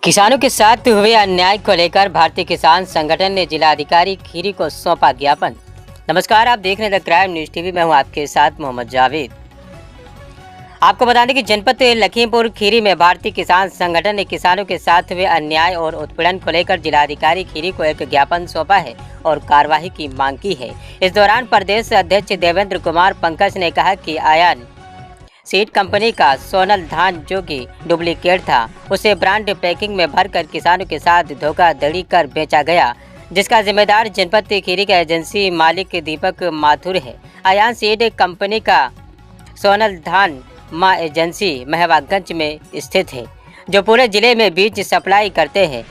किसानों के साथ हुए अन्याय को लेकर भारतीय किसान संगठन ने जिलाधिकारी खीरी को सौंपा ज्ञापन। नमस्कार, आप देख रहे हैं द क्राइम न्यूज टीवी। मैं हूं आपके साथ मोहम्मद जावेद। आपको बता दें कि जनपद लखीमपुर खीरी में भारतीय किसान संगठन ने किसानों के साथ हुए अन्याय और उत्पीड़न को लेकर जिलाधिकारी खीरी को एक ज्ञापन सौंपा है और कार्यवाही की मांग की है। इस दौरान प्रदेश अध्यक्ष देवेंद्र कुमार पंकज ने कहा कि आयन सीड कंपनी का सोनल धान जो कि डुप्लीकेट था, उसे ब्रांड पैकिंग में भरकर किसानों के साथ धोखाधड़ी कर बेचा गया, जिसका जिम्मेदार जनपद खीरी का एजेंसी मालिक दीपक माथुर है। आयन सीड कंपनी का सोनल धान मां एजेंसी महवागंज में स्थित है, जो पूरे जिले में बीज सप्लाई करते हैं।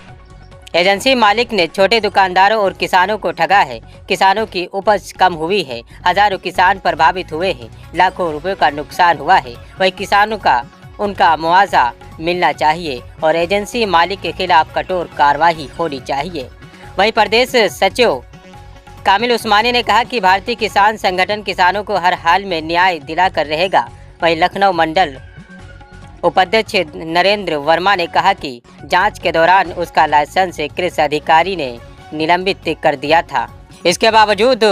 एजेंसी मालिक ने छोटे दुकानदारों और किसानों को ठगा है। किसानों की उपज कम हुई है, हजारों किसान प्रभावित हुए हैं, लाखों रुपए का नुकसान हुआ है। वही किसानों का उनका मुआवजा मिलना चाहिए और एजेंसी मालिक के खिलाफ कठोर कार्रवाई होनी चाहिए। वहीं प्रदेश सचिव कामिल उस्मानी ने कहा कि भारतीय किसान संगठन किसानों को हर हाल में न्याय दिलाकर रहेगा। वहीं लखनऊ मंडल उपाध्यक्ष नरेंद्र वर्मा ने कहा कि जांच के दौरान उसका लाइसेंस कृषि अधिकारी ने निलंबित कर दिया था। इसके बावजूद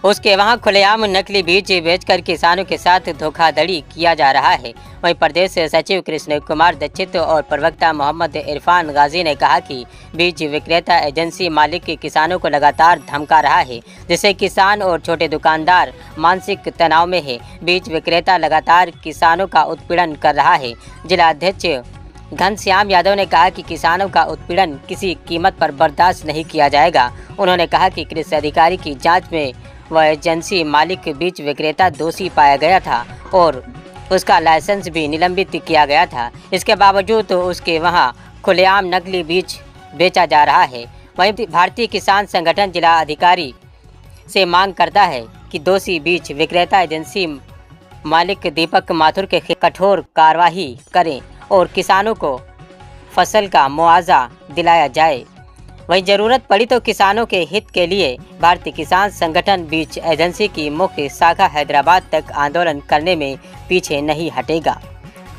उसके वहां खुलेआम नकली बीज बेचकर किसानों के साथ धोखाधड़ी किया जा रहा है। वहीं प्रदेश सचिव कृष्ण कुमार दीक्षित और प्रवक्ता मोहम्मद इरफान गाजी ने कहा कि बीज विक्रेता एजेंसी मालिक किसानों को लगातार धमका रहा है, जिससे किसान और छोटे दुकानदार मानसिक तनाव में है। बीज विक्रेता लगातार किसानों का उत्पीड़न कर रहा है। जिला अध्यक्ष घनश्याम यादव ने कहा कि किसानों का उत्पीड़न किसी कीमत पर बर्दाश्त नहीं किया जाएगा। उन्होंने कहा कि कृषि अधिकारी की जांच में वह एजेंसी मालिक बीज विक्रेता दोषी पाया गया था और उसका लाइसेंस भी निलंबित किया गया था। इसके बावजूद तो उसके वहां खुलेआम नकली बीज बेचा जा रहा है। वहीं भारतीय किसान संगठन जिला अधिकारी से मांग करता है कि दोषी बीज विक्रेता एजेंसी मालिक दीपक माथुर के खिलाफ कठोर कार्रवाई करें और किसानों को फसल का मुआवजा दिलाया जाए। वहीं जरूरत पड़ी तो किसानों के हित के लिए भारतीय किसान संगठन बीज एजेंसी की मुख्य शाखा हैदराबाद तक आंदोलन करने में पीछे नहीं हटेगा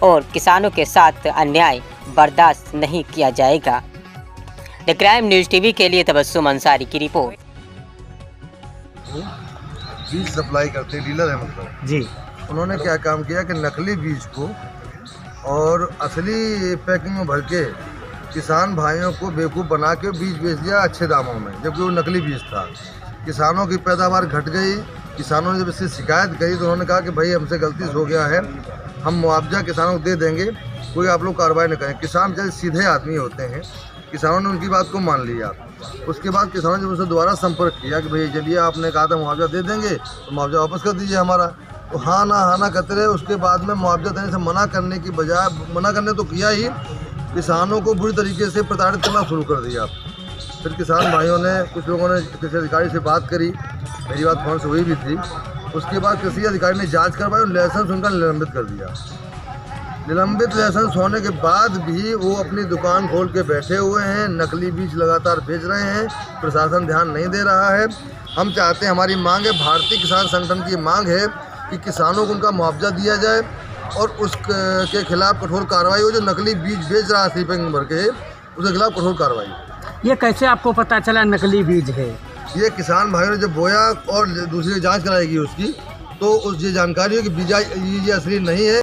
और किसानों के साथ अन्याय बर्दाश्त नहीं किया जाएगा। द क्राइम न्यूज टीवी के लिए तबस्सुम अंसारी की रिपोर्ट। बीज सप्लाई करते डीलर है, मतलब जी। उन्होंने क्या काम किया कि नकली बीज को और असली पैकिंग में भर के किसान भाइयों को बेवकूफ़ बना के बीज बेच दिया अच्छे दामों में, जबकि वो नकली बीज था। किसानों की पैदावार घट गई। किसानों ने जब इससे शिकायत करी तो उन्होंने कहा कि भाई हमसे गलती हो गया है, हम मुआवजा किसानों को दे देंगे, कोई आप लोग कार्रवाई नहीं करें। किसान जब सीधे आदमी होते हैं, किसानों ने उनकी बात को मान लिया। उसके बाद किसानों ने जब उससे दोबारा संपर्क किया कि भाई चलिए आपने कहा था मुआवजा दे देंगे, तो मुआवजा वापस कर दीजिए हमारा, तो हाँ ना करते रहे। उसके बाद में मुआवजा देने से मना करने की बजाय, मना करने तो किया ही, किसानों को बुरी तरीके से प्रताड़ित करना शुरू कर दिया। फिर किसान भाइयों ने, कुछ लोगों ने कृषि अधिकारी से बात करी, मेरी बात फोन से हुई भी थी। उसके बाद कृषि अधिकारी ने जांच करवाई और लाइसेंस उनका निलंबित कर दिया। निलंबित लाइसेंस होने के बाद भी वो अपनी दुकान खोल के बैठे हुए हैं, नकली बीज लगातार बेच रहे हैं। प्रशासन ध्यान नहीं दे रहा है। हम चाहते हैं, हमारी मांग है, भारतीय किसान संगठन की मांग है कि किसानों को उनका मुआवजा दिया जाए और उसके खिलाफ कठोर कार्रवाई हो। जो नकली बीज बेच रहा है स्लीपिंग भर के, उसके खिलाफ कठोर कार्रवाई। ये कैसे आपको पता चला नकली बीज है? ये किसान भाइयों ने जब बोया और दूसरी जांच कराएगी उसकी, तो उस ये जानकारी हो कि बीज ये असली नहीं है।